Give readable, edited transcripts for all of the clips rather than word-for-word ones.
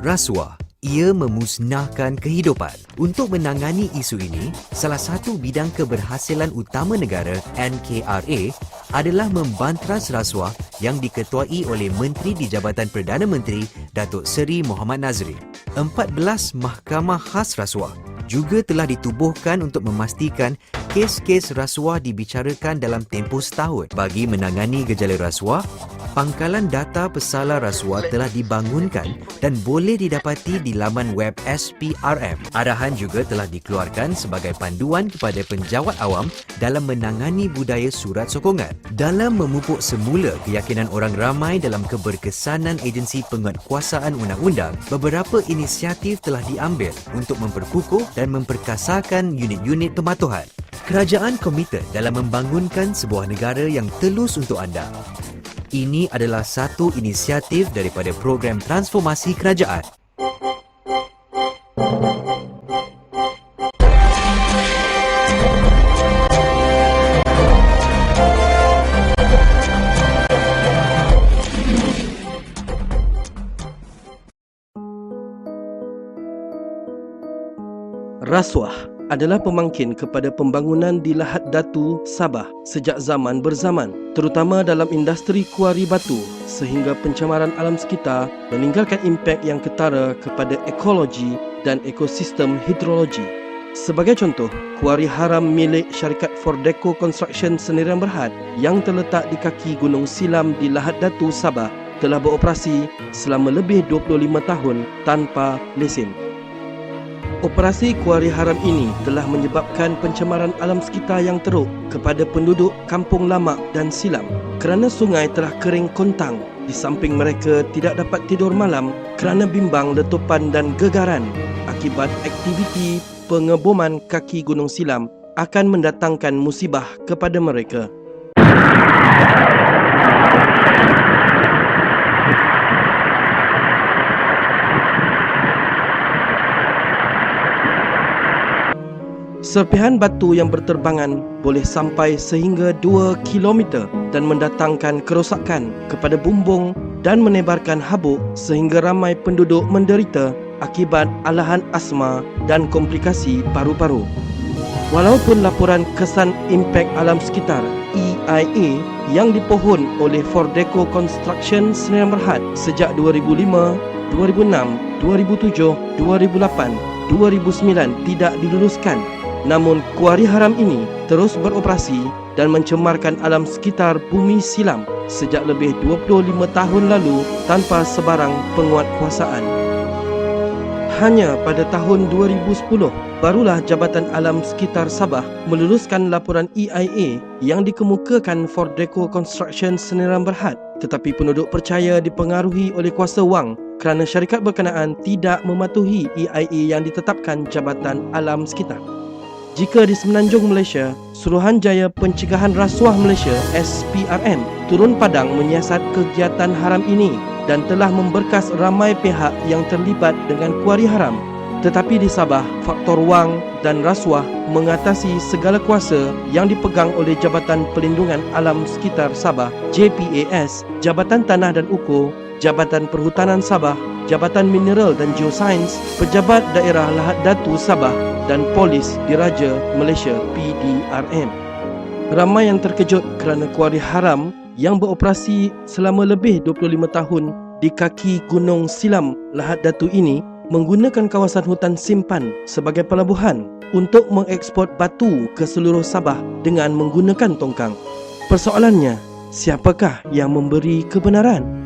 Rasuah, ia memusnahkan kehidupan. Untuk menangani isu ini, salah satu bidang keberhasilan utama negara, NKRA, adalah membantras rasuah yang diketuai oleh Menteri di Jabatan Perdana Menteri, Datuk Seri Mohamad Nazri. 14 mahkamah khas rasuah juga telah ditubuhkan untuk memastikan kes-kes rasuah dibicarakan dalam tempoh setahun. Bagi menangani gejala rasuah, pangkalan data pesala rasuah telah dibangunkan dan boleh didapati di laman web SPRM. Arahan juga telah dikeluarkan sebagai panduan kepada penjawat awam dalam menangani budaya surat sokongan. Dalam memupuk semula keyakinan orang ramai dalam keberkesanan agensi penguatkuasaan undang-undang, beberapa inisiatif telah diambil untuk memperkukuh dan memperkasarkan unit-unit pematuhan. Kerajaan komited dalam membangunkan sebuah negara yang telus untuk anda. Ini adalah satu inisiatif daripada program transformasi kerajaan. Rasuah adalah pemangkin kepada pembangunan di Lahad Datu, Sabah sejak zaman berzaman, terutama dalam industri kuari batu, sehingga pencemaran alam sekitar meninggalkan impak yang ketara kepada ekologi dan ekosistem hidrologi. Sebagai contoh, kuari haram milik syarikat Fordeco Construction Sendirian Berhad yang terletak di kaki Gunung Silam di Lahad Datu, Sabah telah beroperasi selama lebih 25 tahun tanpa lesen. Operasi kuari haram ini telah menyebabkan pencemaran alam sekitar yang teruk kepada penduduk Kampung Lamak dan Silam kerana sungai telah kering kontang. Di samping mereka tidak dapat tidur malam kerana bimbang letupan dan gegaran akibat aktiviti pengeboman kaki Gunung Silam akan mendatangkan musibah kepada mereka. Serpihan batu yang berterbangan boleh sampai sehingga 2 km dan mendatangkan kerosakan kepada bumbung dan menebarkan habuk sehingga ramai penduduk menderita akibat alahan asma dan komplikasi paru-paru. Walaupun laporan kesan impak alam sekitar EIA yang dipohon oleh Fordeco Construction Sendirian Berhad sejak 2005, 2006, 2007, 2008, 2009 tidak diluluskan, namun kuari haram ini terus beroperasi dan mencemarkan alam sekitar Bumi Silam sejak lebih 25 tahun lalu tanpa sebarang penguatkuasaan. Hanya pada tahun 2010, barulah Jabatan Alam Sekitar Sabah meluluskan laporan EIA yang dikemukakan Fordeco Construction Sendirian Berhad, tetapi penduduk percaya dipengaruhi oleh kuasa wang kerana syarikat berkenaan tidak mematuhi EIA yang ditetapkan Jabatan Alam Sekitar. Jika di Semenanjung Malaysia, Suruhanjaya Pencegahan Rasuah Malaysia SPRM turun padang menyiasat kegiatan haram ini dan telah memberkas ramai pihak yang terlibat dengan kuari haram. Tetapi di Sabah, faktor wang dan rasuah mengatasi segala kuasa yang dipegang oleh Jabatan Pelindungan Alam Sekitar Sabah JPAS, Jabatan Tanah dan Ukur, Jabatan Perhutanan Sabah, Jabatan Mineral dan Geosains, Pejabat Daerah Lahad Datu Sabah dan Polis Diraja Malaysia PDRM. Ramai yang terkejut kerana kuari haram yang beroperasi selama lebih 25 tahun di kaki Gunung Silam Lahad Datu ini menggunakan kawasan hutan simpan sebagai pelabuhan untuk mengeksport batu ke seluruh Sabah dengan menggunakan tongkang. Persoalannya, siapakah yang memberi kebenaran?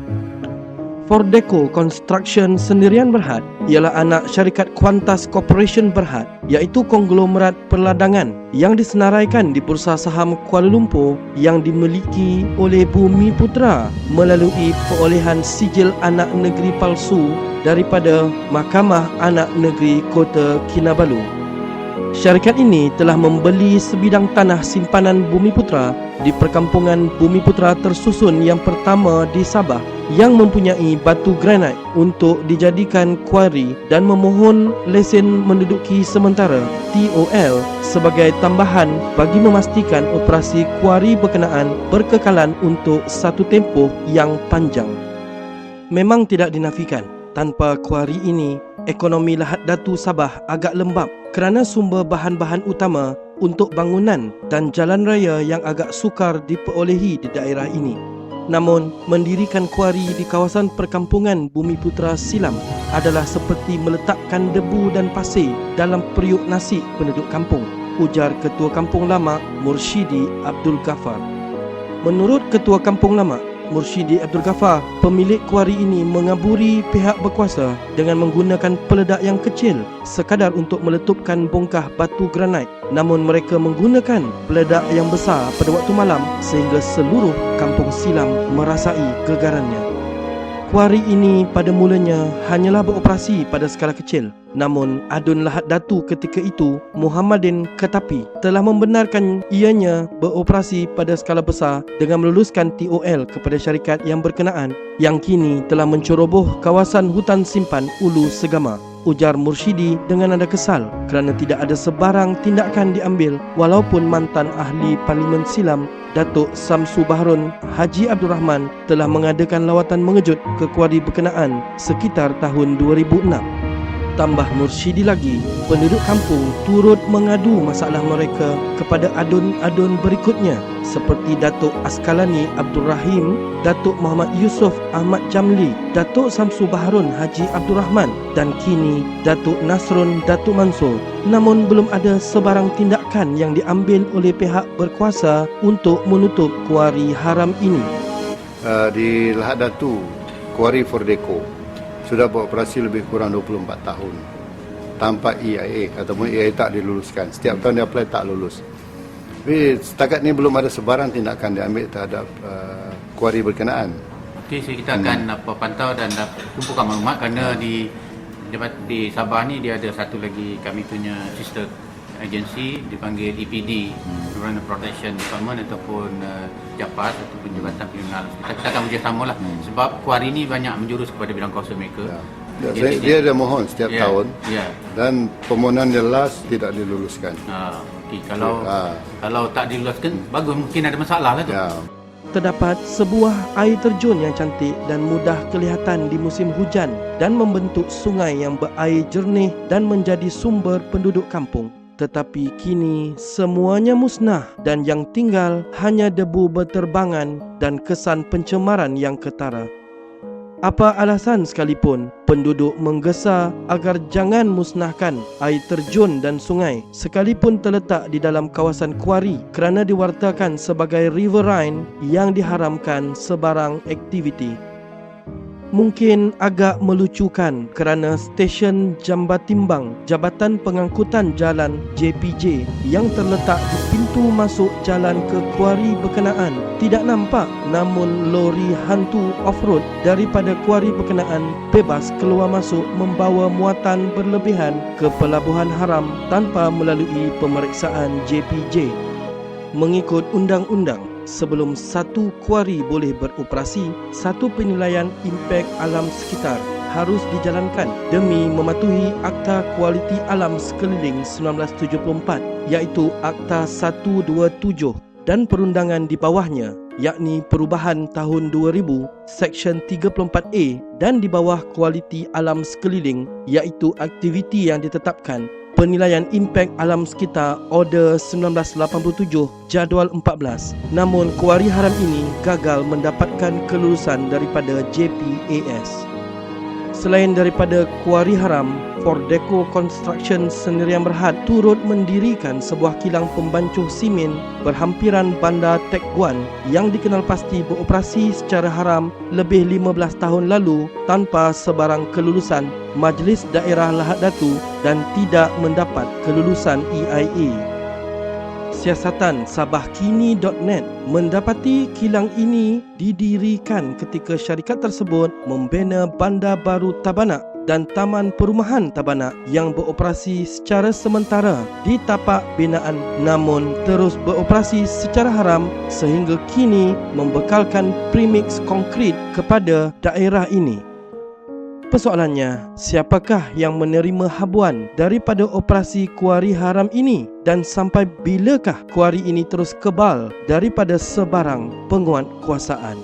Fordeco Construction Sendirian Berhad ialah anak syarikat Qantas Corporation Berhad, iaitu konglomerat perladangan yang disenaraikan di Bursa Saham Kuala Lumpur yang dimiliki oleh Bumi Putra melalui perolehan sijil anak negeri palsu daripada Mahkamah Anak Negeri Kota Kinabalu. Syarikat ini telah membeli sebidang tanah simpanan Bumi Putra di perkampungan Bumi Putra tersusun yang pertama di Sabah yang mempunyai batu granit untuk dijadikan kuari dan memohon lesen menduduki sementara TOL sebagai tambahan bagi memastikan operasi kuari berkenaan berkekalan untuk satu tempoh yang panjang. Memang tidak dinafikan Tanpa kuari ini, ekonomi Lahad Datu Sabah agak lembab kerana sumber bahan-bahan utama untuk bangunan dan jalan raya yang agak sukar diperolehi di daerah ini. Namun, mendirikan kuari di kawasan perkampungan Bumiputera silam adalah seperti meletakkan debu dan pasir dalam periuk nasi penduduk kampung, ujar Ketua Kampung Lama Mursyidi Abdul Ghaffar. Menurut Ketua Kampung Lama Mursyidi Abdul Ghaffar, pemilik kuari ini mengaburi pihak berkuasa dengan menggunakan peledak yang kecil sekadar untuk meletupkan bongkah batu granit. Namun mereka menggunakan peledak yang besar pada waktu malam sehingga seluruh kampung silam merasai gegarannya. Kuari ini pada mulanya hanyalah beroperasi pada skala kecil. Namun, Adun Lahad Datu ketika itu, Muhammadin Ketapi, telah membenarkan ianya beroperasi pada skala besar dengan meluluskan TOL kepada syarikat yang berkenaan yang kini telah menceroboh kawasan hutan simpan Ulu Segama. Ujar Mursyidi dengan nada kesal kerana tidak ada sebarang tindakan diambil walaupun mantan ahli Parlimen Silam Datuk Samsu Baharun Haji Abdul Rahman telah mengadakan lawatan mengejut ke kuari berkenaan sekitar tahun 2006. Tambah Mursyidi lagi, penduduk kampung turut mengadu masalah mereka kepada adun-adun berikutnya seperti Datuk Askalani Abdul Rahim, Datuk Muhammad Yusof Ahmad Jamli, Datuk Samsu Baharun Haji Abdul Rahman dan kini Datuk Nasrun Datuk Mansur. Namun belum ada sebarang tindakan yang diambil oleh pihak berkuasa untuk menutup kuari haram ini. Di Lahad Datu, kuari Fordeco sudah beroperasi lebih kurang 24 tahun tanpa EIA ataupun EIA tak diluluskan. Setiap tahun dia apply tak lulus. Tapi setakat ni belum ada sebarang tindakan diambil terhadap kuari berkenaan. Okey, so kita akan pantau dan kumpulkan maklumat kerana di Sabah ni dia ada satu lagi kami punya sister agensi dipanggil EPD, Environment Protection Department ataupun JAPAS ataupun Jabatan Perlindungan Alam. Kita akan bekerjasama lah sebab kuari ni banyak menjurus kepada bidang kawasan mereka. Dia ada mohon setiap tahun dan permohonan dia last tidak diluluskan. Okay. Kalau tak diluluskan, bagus, mungkin ada masalah lah tu. Terdapat sebuah air terjun yang cantik dan mudah kelihatan di musim hujan dan membentuk sungai yang berair jernih dan menjadi sumber penduduk kampung. Tetapi kini semuanya musnah dan yang tinggal hanya debu berterbangan dan kesan pencemaran yang ketara. Apa alasan sekalipun, penduduk menggesa agar jangan musnahkan air terjun dan sungai sekalipun terletak di dalam kawasan kuari kerana diwartakan sebagai riverine yang diharamkan sebarang aktiviti. Mungkin agak melucukan kerana stesen Jambatimbang Jabatan Pengangkutan Jalan JPJ yang terletak di pintu masuk jalan ke kuari berkenaan tidak nampak, namun lori hantu off-road daripada kuari berkenaan bebas keluar masuk membawa muatan berlebihan ke pelabuhan haram tanpa melalui pemeriksaan JPJ. Mengikut undang-undang, sebelum satu kuari boleh beroperasi, satu penilaian impak alam sekitar harus dijalankan demi mematuhi Akta Kualiti Alam Sekeliling 1974 iaitu Akta 127 dan perundangan di bawahnya yakni Perubahan tahun 2000 Seksyen 34A dan di bawah Kualiti Alam Sekeliling iaitu aktiviti yang ditetapkan Penilaian Impak Alam Sekitar Order 1987 Jadual 14. Namun kuari haram ini gagal mendapatkan kelulusan daripada JPAS. Selain daripada kuari haram, Fordeco Construction Sendirian Berhad turut mendirikan sebuah kilang pembancuh simen berhampiran Bandar Tek Guan yang dikenal pasti beroperasi secara haram lebih 15 tahun lalu tanpa sebarang kelulusan Majlis Daerah Lahad Datu dan tidak mendapat kelulusan EIA. Siasatan sabahkini.net mendapati kilang ini didirikan ketika syarikat tersebut membina Bandar Baru Tabanak dan Taman Perumahan Tabanak yang beroperasi secara sementara di tapak binaan namun terus beroperasi secara haram sehingga kini membekalkan premiks konkrit kepada daerah ini. Persoalannya, siapakah yang menerima habuan daripada operasi kuari haram ini dan sampai bilakah kuari ini terus kebal daripada sebarang penguatkuasaan?